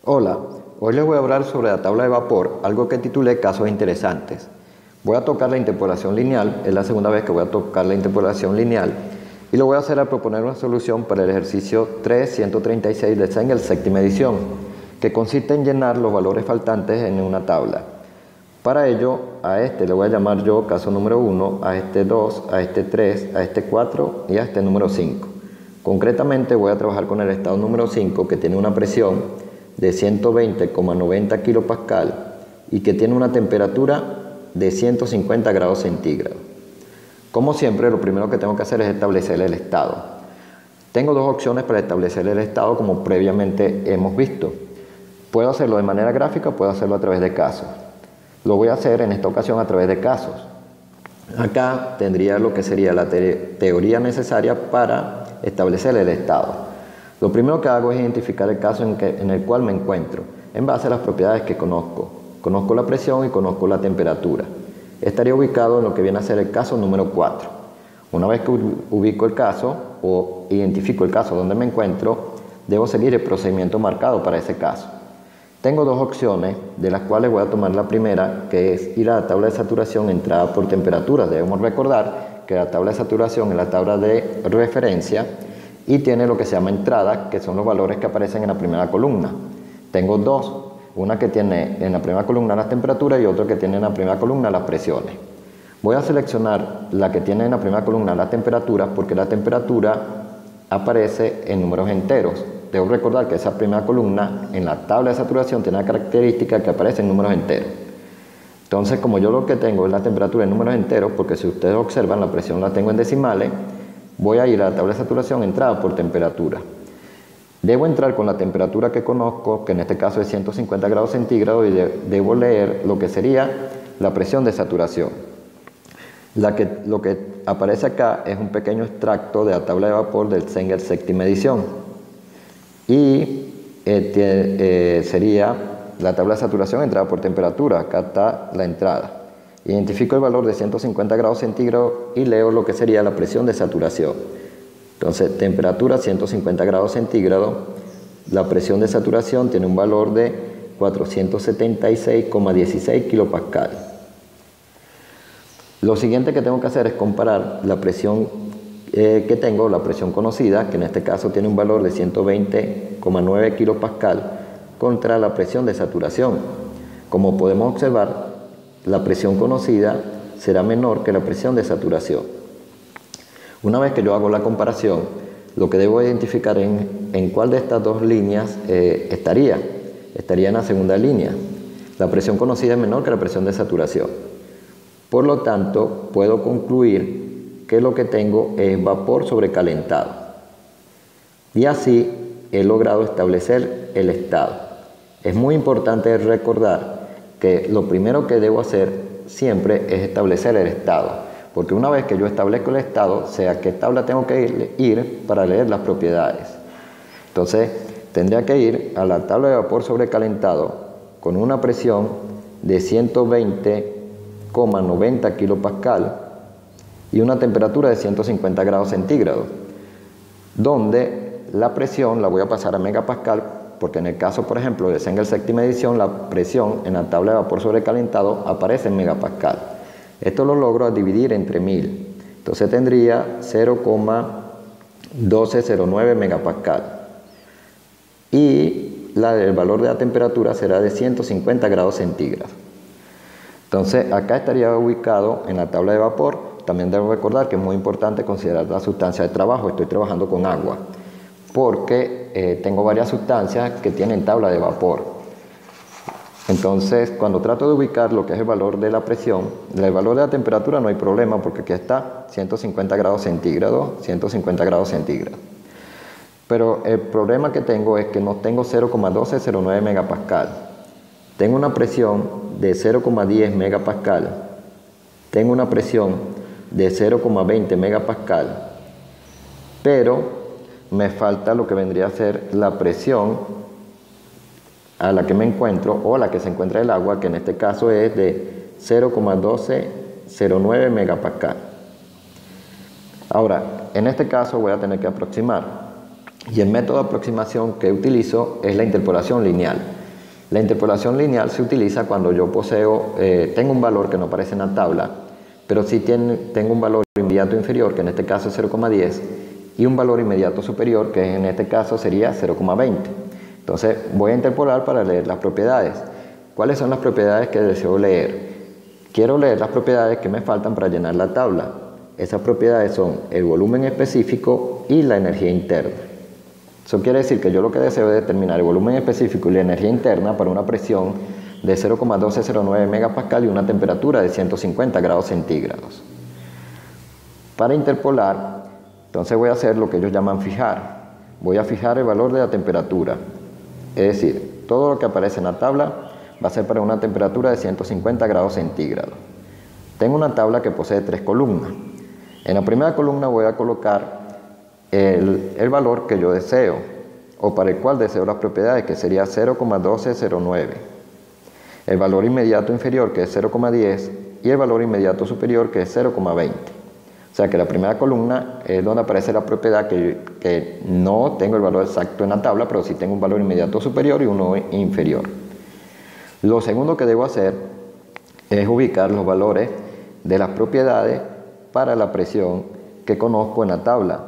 Hola, hoy les voy a hablar sobre la tabla de vapor, algo que titulé Casos Interesantes. Voy a tocar la interpolación lineal, es la segunda vez que voy a tocar la interpolación lineal, y lo voy a hacer al proponer una solución para el ejercicio 3.136 de Engel, séptima edición, que consiste en llenar los valores faltantes en una tabla. Para ello, a este le voy a llamar yo caso número 1, a este 2, a este 3, a este 4 y a este número 5. Concretamente voy a trabajar con el estado número 5, que tiene una presión de 120,90 kPa y que tiene una temperatura de 150 grados centígrados. Como siempre, lo primero que tengo que hacer es establecer el estado. Tengo dos opciones para establecer el estado, como previamente hemos visto. Puedo hacerlo de manera gráfica, puedo hacerlo a través de casos. Lo voy a hacer en esta ocasión a través de casos. Acá tendría lo que sería la teoría necesaria para establecer el estado. Lo primero que hago es identificar el caso en el cual me encuentro, en base a las propiedades que conozco. Conozco la presión y conozco la temperatura. Estaría ubicado en lo que viene a ser el caso número 4. Una vez que ubico el caso o identifico el caso donde me encuentro, debo seguir el procedimiento marcado para ese caso. Tengo dos opciones, de las cuales voy a tomar la primera, que es ir a la tabla de saturación entrada por temperatura. Debemos recordar que la tabla de saturación es la tabla de referencia y tiene lo que se llama entrada, que son los valores que aparecen en la primera columna. Tengo dos, una que tiene en la primera columna las temperaturas y otra que tiene en la primera columna las presiones. Voy a seleccionar la que tiene en la primera columna las temperaturas porque la temperatura aparece en números enteros. Debo recordar que esa primera columna en la tabla de saturación tiene la característica que aparece en números enteros. Entonces, como yo lo que tengo es la temperatura en números enteros, porque si ustedes observan la presión la tengo en decimales, voy a ir a la tabla de saturación entrada por temperatura. Debo entrar con la temperatura que conozco, que en este caso es 150 grados centígrados, y debo leer lo que sería la presión de saturación. Lo que aparece acá es un pequeño extracto de la tabla de vapor del Engel séptima edición. Y sería la tabla de saturación entrada por temperatura. Acá está la entrada. Identifico el valor de 150 grados centígrados y leo lo que sería la presión de saturación. Entonces, temperatura 150 grados centígrados, la presión de saturación tiene un valor de 476,16 kPa. Lo siguiente que tengo que hacer es comparar la presión que tengo, la presión conocida, que en este caso tiene un valor de 120,9 kPa, contra la presión de saturación. Como podemos observar, la presión conocida será menor que la presión de saturación. Una vez que yo hago la comparación, lo que debo identificar en cuál de estas dos líneas estaría en la segunda línea. La presión conocida es menor que la presión de saturación. Por lo tanto, puedo concluir que lo que tengo es vapor sobrecalentado. Y así he logrado establecer el estado. Es muy importante recordar que lo primero que debo hacer siempre es establecer el estado, porque una vez que yo establezco el estado, sé a qué tabla tengo que ir para leer las propiedades. Entonces, tendría que ir a la tabla de vapor sobrecalentado con una presión de 120,90 kPa y una temperatura de 150 grados centígrados, donde la presión la voy a pasar a megapascal, porque en el caso, por ejemplo, de Engel séptima edición, la presión en la tabla de vapor sobrecalentado aparece en megapascal. Esto lo logro a dividir entre 1000. Entonces tendría 0,1209 megapascal. Y el valor de la temperatura será de 150 grados centígrados. Entonces acá estaría ubicado en la tabla de vapor. También debo recordar que es muy importante considerar la sustancia de trabajo. Estoy trabajando con agua, porque tengo varias sustancias que tienen tabla de vapor. Entonces, cuando trato de ubicar lo que es el valor de la presión, el valor de la temperatura no hay problema, porque aquí está 150 grados centígrados, 150 grados centígrados. Pero el problema que tengo es que no tengo 0,1209 megapascal. Tengo una presión de 0,10 megapascal. Tengo una presión de 0,20 megapascal. Pero me falta lo que vendría a ser la presión a la que me encuentro, o a la que se encuentra el agua, que en este caso es de 0,1209 megapascal. Ahora, en este caso voy a tener que aproximar. Y el método de aproximación que utilizo es la interpolación lineal. La interpolación lineal se utiliza cuando yo tengo un valor que no aparece en la tabla, pero sí tengo un valor inmediato inferior, que en este caso es 0,10, y un valor inmediato superior, que en este caso sería 0,20. Entonces voy a interpolar para leer las propiedades. ¿Cuáles son las propiedades que deseo leer? Quiero leer las propiedades que me faltan para llenar la tabla. Esas propiedades son el volumen específico y la energía interna. Eso quiere decir que yo lo que deseo es determinar el volumen específico y la energía interna para una presión de 0,1209 megapascal y una temperatura de 150 grados centígrados. Para interpolar, entonces voy a hacer lo que ellos llaman fijar. Voy a fijar el valor de la temperatura. Es decir, todo lo que aparece en la tabla va a ser para una temperatura de 150 grados centígrados. Tengo una tabla que posee 3 columnas. En la primera columna voy a colocar el valor que yo deseo, o para el cual deseo las propiedades, que sería 0,1209. El valor inmediato inferior, que es 0,10, y el valor inmediato superior, que es 0,20. O sea que la primera columna es donde aparece la propiedad que no tengo el valor exacto en la tabla, pero sí tengo un valor inmediato superior y uno inferior. Lo segundo que debo hacer es ubicar los valores de las propiedades para la presión que conozco en la tabla.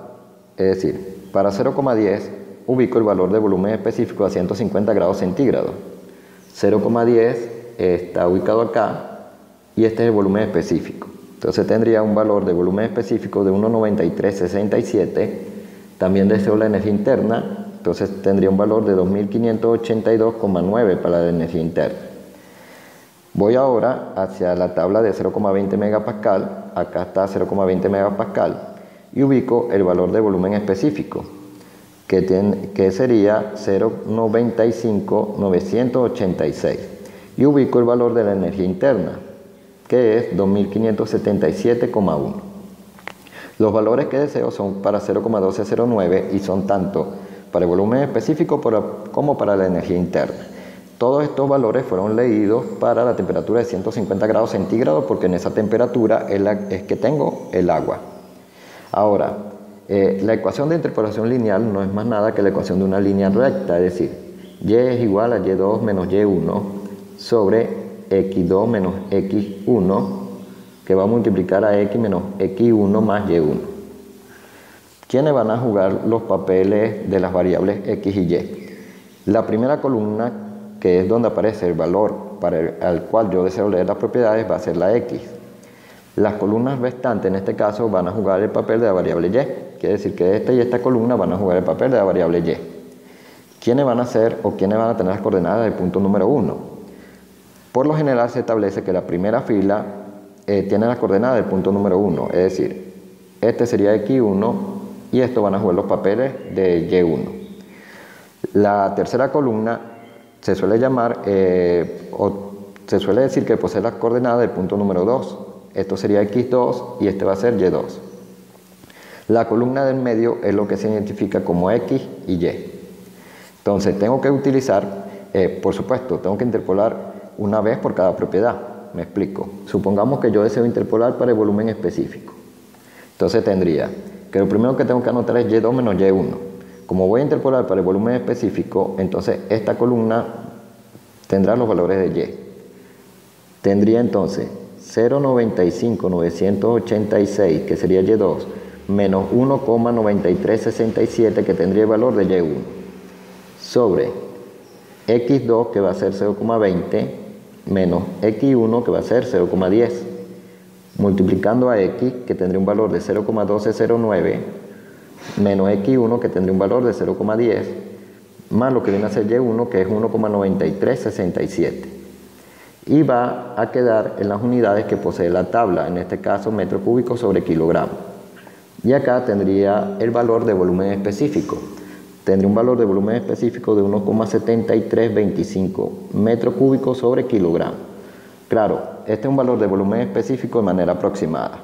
Es decir, para 0,10 ubico el valor de volumen específico a 150 grados centígrados. 0,10 está ubicado acá y este es el volumen específico. Entonces tendría un valor de volumen específico de 1,9367. También deseo la energía interna, entonces tendría un valor de 2582,9 para la energía interna. Voy ahora hacia la tabla de 0,20 megapascal, acá está 0,20 megapascal, y ubico el valor de volumen específico, que sería 0,95986, y ubico el valor de la energía interna, que es 2577,1. Los valores que deseo son para 0,1209 y son tanto para el volumen específico como para la energía interna. Todos estos valores fueron leídos para la temperatura de 150 grados centígrados, porque en esa temperatura es que tengo el agua. Ahora, la ecuación de interpolación lineal no es más nada que la ecuación de una línea recta, es decir, y es igual a y2 menos y1 sobre x2 menos x1, que va a multiplicar a x menos x1 más y1. ¿Quiénes van a jugar los papeles de las variables x y y? La primera columna, que es donde aparece el valor al cual yo deseo leer las propiedades, va a ser la x. Las columnas restantes en este caso van a jugar el papel de la variable y. Quiere decir que esta y esta columna van a jugar el papel de la variable y. ¿Quiénes van a ser o quiénes van a tener las coordenadas del punto número 1? Por lo general se establece que la primera fila tiene las coordenadas del punto número 1. Es decir, este sería x1 y estos van a jugar los papeles de y1. La tercera columna se suele llamar, o se suele decir que posee las coordenadas del punto número 2. Esto sería x2 y este va a ser y2. La columna del medio es lo que se identifica como x y y. Entonces tengo que utilizar, por supuesto, tengo que interpolar una vez por cada propiedad. Me explico. Supongamos que yo deseo interpolar para el volumen específico. Entonces tendría que lo primero que tengo que anotar es y2 menos y1. Como voy a interpolar para el volumen específico, entonces esta columna tendrá los valores de y. Tendría entonces 0,95986, que sería y2, menos 1,9367, que tendría el valor de y1, sobre x2, que va a ser 0,20, menos x1, que va a ser 0,10, multiplicando a x, que tendría un valor de 0,1209, menos x1, que tendría un valor de 0,10, más lo que viene a ser y1, que es 1,9367. Y va a quedar en las unidades que posee la tabla, en este caso metro cúbico sobre kilogramo. Y acá tendría el valor de volumen específico. Tendría un valor de volumen específico de 1,7325 metro cúbico sobre kilogramo. Claro, este es un valor de volumen específico de manera aproximada.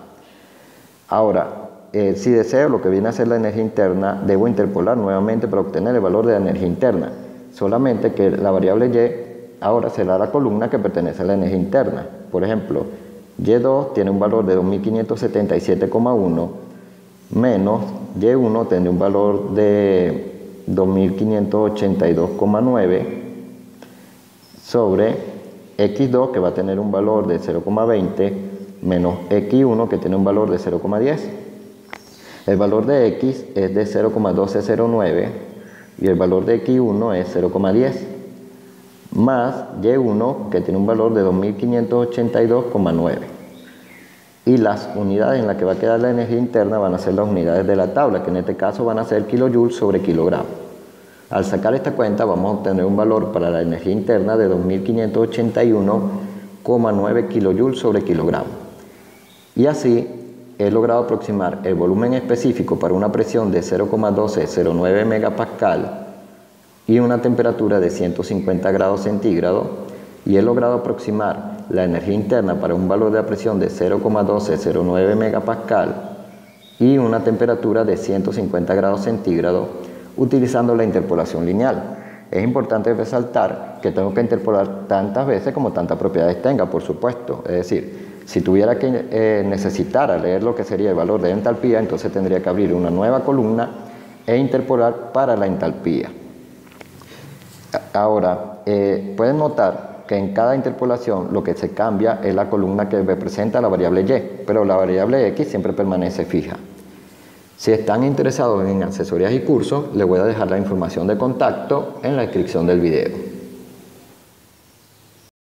Ahora, si deseo lo que viene a ser la energía interna, debo interpolar nuevamente para obtener el valor de la energía interna. Solamente que la variable y ahora será la columna que pertenece a la energía interna. Por ejemplo, y2 tiene un valor de 2577,1 menos y1 tiene un valor de 2582,9 sobre x2 que va a tener un valor de 0,20 menos x1 que tiene un valor de 0,10. El valor de x es de 0,1209 y el valor de x1 es 0,10 más y1 que tiene un valor de 2582,9. Y las unidades en las que va a quedar la energía interna van a ser las unidades de la tabla, que en este caso van a ser kilojoules sobre kilogramo. Al sacar esta cuenta vamos a obtener un valor para la energía interna de 2581,9 kilojoules sobre kilogramo. Y así he logrado aproximar el volumen específico para una presión de 0,1209 megapascal y una temperatura de 150 grados centígrados, y he logrado aproximar la energía interna para un valor de presión de 0,1209 megapascal y una temperatura de 150 grados centígrados utilizando la interpolación lineal. Es importante resaltar que tengo que interpolar tantas veces como tantas propiedades tenga, por supuesto. Es decir, si tuviera que necesitar leer lo que sería el valor de entalpía, entonces tendría que abrir una nueva columna e interpolar para la entalpía. Ahora, pueden notar que en cada interpolación lo que se cambia es la columna que representa la variable y, pero la variable x siempre permanece fija. Si están interesados en asesorías y cursos, les voy a dejar la información de contacto en la descripción del video.